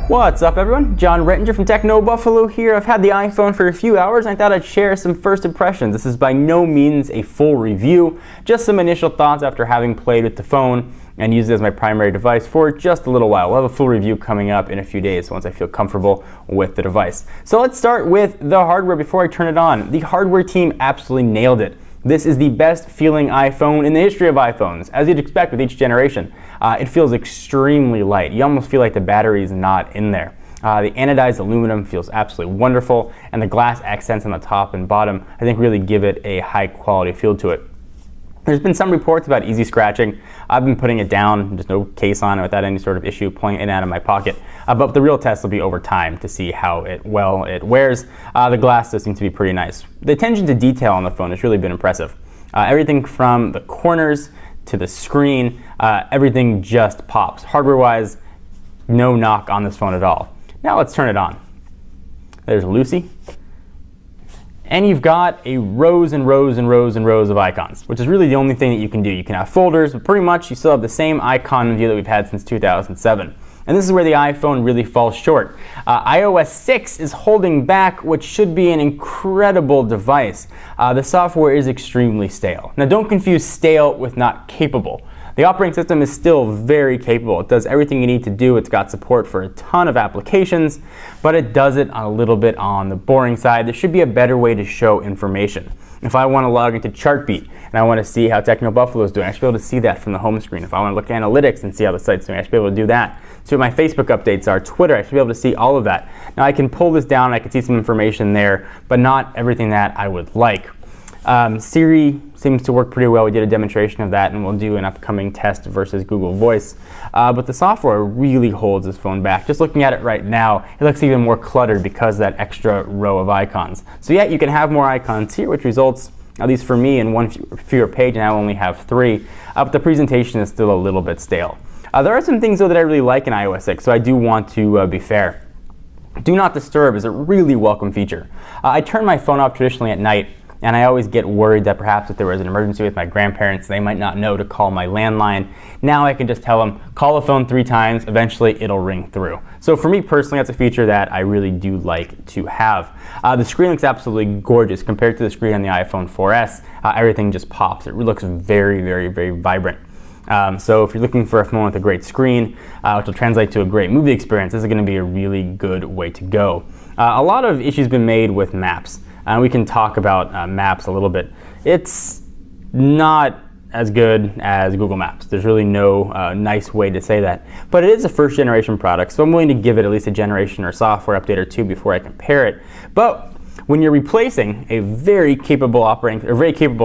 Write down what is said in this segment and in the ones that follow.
What's up everyone? John Rettinger from Techno Buffalo here. I've had the iPhone for a few hours and I thought I'd share some first impressions. This is by no means a full review, just some initial thoughts after having played with the phone and used it as my primary device for just a little while. We'll have a full review coming up in a few days once I feel comfortable with the device. So let's start with the hardware before I turn it on. The hardware team absolutely nailed it. This is the best feeling iPhone in the history of iPhones, as you'd expect with each generation. It feels extremely light. You almost feel like the battery is not in there. The anodized aluminum feels absolutely wonderful, and the glass accents on the top and bottom I think really give it a high quality feel to it. There's been some reports about easy scratching. I've been putting it down, just no case on it without any sort of issue, pulling it in and out of my pocket. But the real test will be over time to see how well it wears. The glass does seem to be pretty nice. The attention to detail on the phone has really been impressive. Everything from the corners to the screen, everything just pops. Hardware-wise, no knock on this phone at all. Now let's turn it on. There's Lucy. And you've got a rows and rows and rows and rows of icons, which is really the only thing that you can do. You can have folders, but pretty much you still have the same icon view that we've had since 2007. And this is where the iPhone really falls short. iOS 6 is holding back what should be an incredible device. The software is extremely stale. Now don't confuse stale with not capable. The operating system is still very capable. It does everything you need to do. It's got support for a ton of applications, but it does it a little bit on the boring side. There should be a better way to show information. If I want to log into Chartbeat and I want to see how Techno Buffalo is doing, I should be able to see that from the home screen. If I want to look at analytics and see how the site's doing, I should be able to do that. See what my Facebook updates are, Twitter, I should be able to see all of that. Now I can pull this down, I can see some information there, but not everything that I would like. Siri seems to work pretty well. We did a demonstration of that and we'll do an upcoming test versus Google Voice. But the software really holds this phone back. Just looking at it right now, it looks even more cluttered because of that extra row of icons. So yeah, you can have more icons here, which results, at least for me, in one fewer page, and I only have 3. But the presentation is still a little bit stale. There are some things though that I really like in iOS 6, so I do want to be fair. Do Not Disturb is a really welcome feature. I turn my phone off traditionally at night, and I always get worried that perhaps if there was an emergency with my grandparents, they might not know to call my landline. Now I can just tell them, call the phone 3 times, eventually it'll ring through. So for me personally, that's a feature that I really do like to have. The screen looks absolutely gorgeous compared to the screen on the iPhone 4S. Everything just pops. It looks very, very, very vibrant. So if you're looking for a phone with a great screen, which will translate to a great movie experience, this is going to be a really good way to go. A lot of issues been made with Maps. We can talk about Maps a little bit. It's not as good as Google Maps. There's really no nice way to say that. But it is a first generation product, so I'm willing to give it at least a generation or software update or 2 before I compare it. But when you're replacing a very capable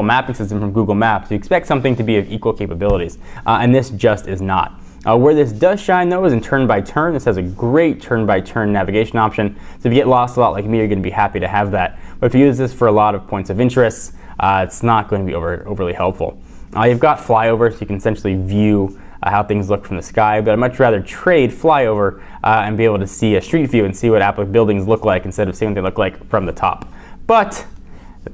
mapping system from Google Maps, you expect something to be of equal capabilities, and this just is not. Where this does shine though is in turn by turn. This has a great turn by turn navigation option. So if you get lost a lot like me, you're going to be happy to have that. But if you use this for a lot of points of interest, it's not going to be overly helpful. You've got flyover, so you can essentially view how things look from the sky, but I'd much rather trade flyover and be able to see a street view and see what buildings look like instead of seeing what they look like from the top. But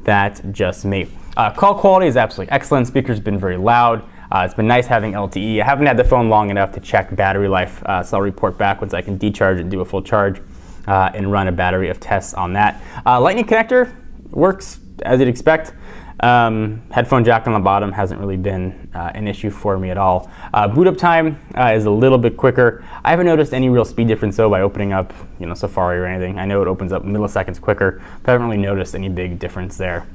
that's just me. Call quality is absolutely excellent. Speaker's been very loud. It's been nice having LTE. I haven't had the phone long enough to check battery life, so I'll report back once I can decharge and do a full charge and run a battery of tests on that. Lightning connector works as you'd expect. Headphone jack on the bottom hasn't really been an issue for me at all. Boot up time is a little bit quicker. I haven't noticed any real speed difference though by opening up Safari or anything. I know it opens up milliseconds quicker, but I haven't really noticed any big difference there.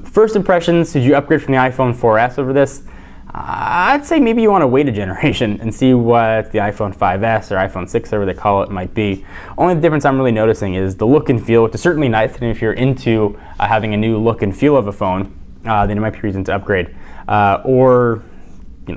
First impressions, did you upgrade from the iPhone 4S over this? I'd say maybe you want to wait a generation and see what the iPhone 5S or iPhone 6, whatever they call it, might be. Only difference I'm really noticing is the look and feel, which is certainly nice, and if you're into having a new look and feel of a phone, then it might be reason to upgrade. Or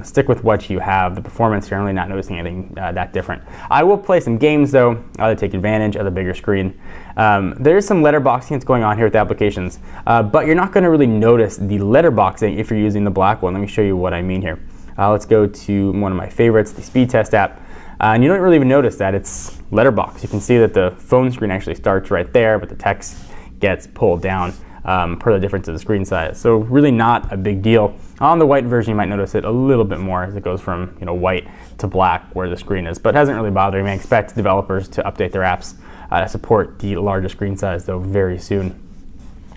stick with what you have. The performance, you're really not noticing anything that different. I will play some games though, to take advantage of the bigger screen. There is some letterboxing that's going on here with the applications, but you're not going to really notice the letterboxing if you're using the black one. Let me show you what I mean here. Let's go to one of my favorites, the speed test app. And you don't really even notice that it's letterbox. You can see that the phone screen actually starts right there, but the text gets pulled down. per the difference of the screen size. So really not a big deal. On the white version, you might notice it a little bit more as it goes from white to black where the screen is, but it hasn't really bothered me. I expect developers to update their apps to support the larger screen size though very soon.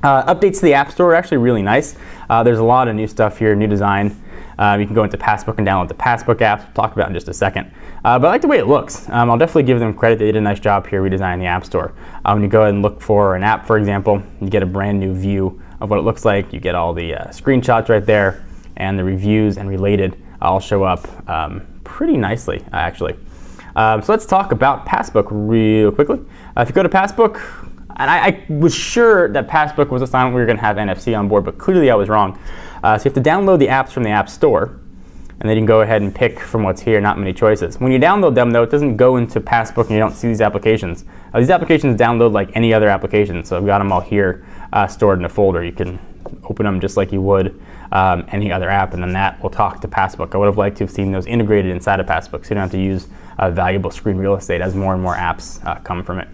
Updates to the App Store are actually really nice. There's a lot of new stuff here, new design. You can go into Passbook and download the Passbook app. We'll talk about it in just a second. But I like the way it looks. I'll definitely give them credit. They did a nice job here redesigning the App Store. When you go ahead and look for an app, for example, you get a brand new view of what it looks like. You get all the screenshots right there, and the reviews and related all show up pretty nicely, actually. So let's talk about Passbook real quickly. If you go to Passbook, and I was sure that Passbook was a sign we were going to have NFC on board, but clearly I was wrong. So you have to download the apps from the App Store, and then you can go ahead and pick from what's here, not many choices. When you download them, though, it doesn't go into Passbook and you don't see these applications. These applications download like any other application, so I've got them all here stored in a folder. You can open them just like you would any other app, and then that will talk to Passbook. I would have liked to have seen those integrated inside of Passbook, so you don't have to use valuable screen real estate as more and more apps come from it.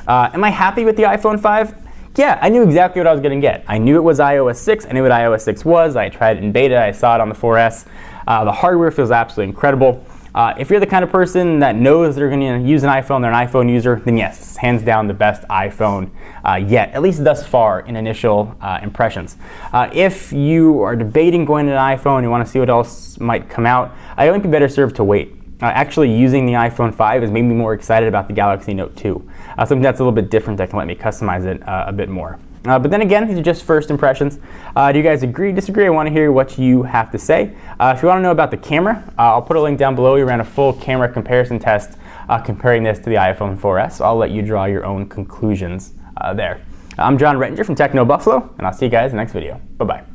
Am I happy with the iPhone 5? Yeah, I knew exactly what I was going to get. I knew it was iOS 6. I knew what iOS 6 was. I tried it in beta. I saw it on the 4S. The hardware feels absolutely incredible. If you're the kind of person that knows they're going to use an iPhone, they're an iPhone user, then yes, it's hands down the best iPhone yet, at least thus far in initial impressions. If you are debating going to an iPhone, you want to see what else might come out, I might be better served to wait. Actually using the iPhone 5 has made me more excited about the Galaxy Note 2. Something that's a little bit different that can let me customize it a bit more. But then again, these are just first impressions. Do you guys agree, disagree? I want to hear what you have to say. If you want to know about the camera, I'll put a link down below. We ran a full camera comparison test comparing this to the iPhone 4S. So I'll let you draw your own conclusions there. I'm John Rettinger from Techno Buffalo, and I'll see you guys in the next video. Bye-bye.